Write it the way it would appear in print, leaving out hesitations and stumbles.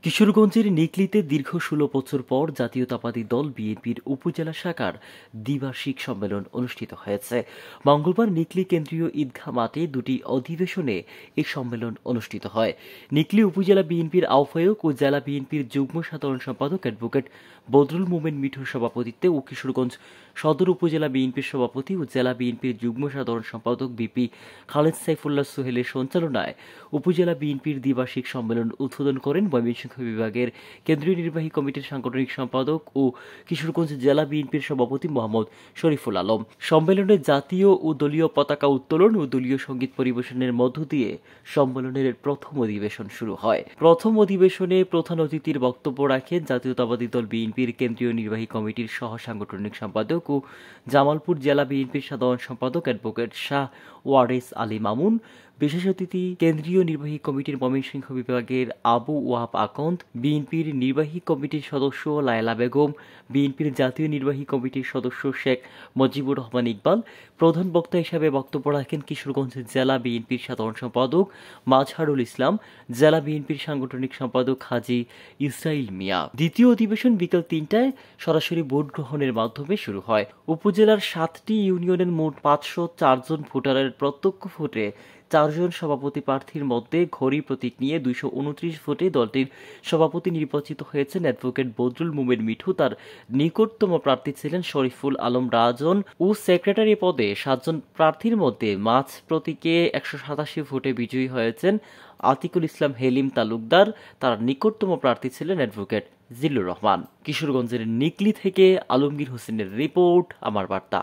কিশোরগঞ্জের নিকলীতে দীর্ঘ ১৬ বছর পর জাতীয়তাবাদী দল বিএনপির উপজেলা শাখার দ্বিবার্ষিক সম্মেলন অনুষ্ঠিত হয়েছে। মঙ্গলবার নিকলী কেন্দ্রীয় ঈদগাহ মাঠে দুটি অধিবেশনে এই সম্মেলন অনুষ্ঠিত হয়। নিকলী উপজেলা বিএনপির আহ্বায়ক ও জেলা বিএনপির যুগ্ম সাধারণ সম্পাদক অ্যাডভোকেট বদরুল মোমেন মিঠুর সভাপতিত্বে ও কিশোরগঞ্জ সদর উপজেলা বিএনপির সভাপতি ও জেলা বিএনপির যুগ্ম সাধারণ সম্পাদক বিপি খালেদ সাইফুল্লাহ সোহেলের সঞ্চালনায় উপজেলা বিএনপির দ্বিবার্ষিক সম্মেলন উদ্বোধন করেন ময়মনসিংহ বিভাগের কেন্দ্রীয় নির্বাহী কমিটির সাংগঠনিক সম্পাদক ও কিশোরগঞ্জ জেলা বিএনপির সভাপতি মোহাম্মদ শরীফুল আলম। সম্মেলনে জাতীয় ও দলীয় পতাকা উত্তোলন ও দলীয় সঙ্গীত পরিবেশনের মধ্য দিয়ে সম্মেলনের প্রথম অধিবেশন শুরু হয়। প্রথম অধিবেশনে প্রধান অতিথির বক্তব্য রাখেন জাতীয়তাবাদী দল বিএনপির কেন্দ্রীয় নির্বাহী কমিটির সহ সাংগঠনিক সম্পাদক ও জামালপুর জেলা বিএনপির সাধারণ সম্পাদক অ্যাডভোকেট শাহ ওয়ারেস আলী মামুন। বিশেষ অতিথি কেন্দ্রীয় নির্বাহী কমিটির ময়মনসিংহ বিভাগের আবু ওয়াহাব আকন্দ, বিএনপির নির্বাহী কমিটির সদস্য লায়লা বেগম, বিএনপির জাতীয় নির্বাহী কমিটির সদস্য শেখ মুজিবুর রহমান ইকবাল। প্রধান বক্তা হিসাবে বক্তব্য রাখেন কিশোরগঞ্জ জেলা বিএনপির সাধারণ সম্পাদক মাজহারুল ইসলাম, জেলা বিএনপির সাংগঠনিক সম্পাদক হাজী ইসরাইল মিয়া। দ্বিতীয় অধিবেশন বিকেল ৩টায় সরাসরি ভোট গ্রহণের মাধ্যমে শুরু হয়। উপজেলার ৭টি ইউনিয়নের মোট ৫০৪ জন ভোটারের প্রত্যক্ষ ভোটে ৪ জন সভাপতি প্রার্থীর মধ্যে ঘড়ি প্রতীক নিয়ে ২২৯ ভোটে দলটির সভাপতি নির্বাচিত হয়েছেন অ্যাডভোকেট বদরুল মোমেন মিঠু। তার নিকটতম প্রার্থী ছিলেন শরীফুল আলম রাজন ও সেক্রেটারি পদে ৭ জন প্রার্থীর মধ্যে মাছ প্রতীকে ১৮৭ ভোটে বিজয়ী হয়েছেন আতিকুল ইসলাম হেলিম তালুকদার। তার নিকটতম প্রার্থী ছিলেন অ্যাডভোকেট জিল্লুর রহমান। কিশোরগঞ্জের নিকলী থেকে আলমগীর হোসেনের রিপোর্ট, আমার বার্তা।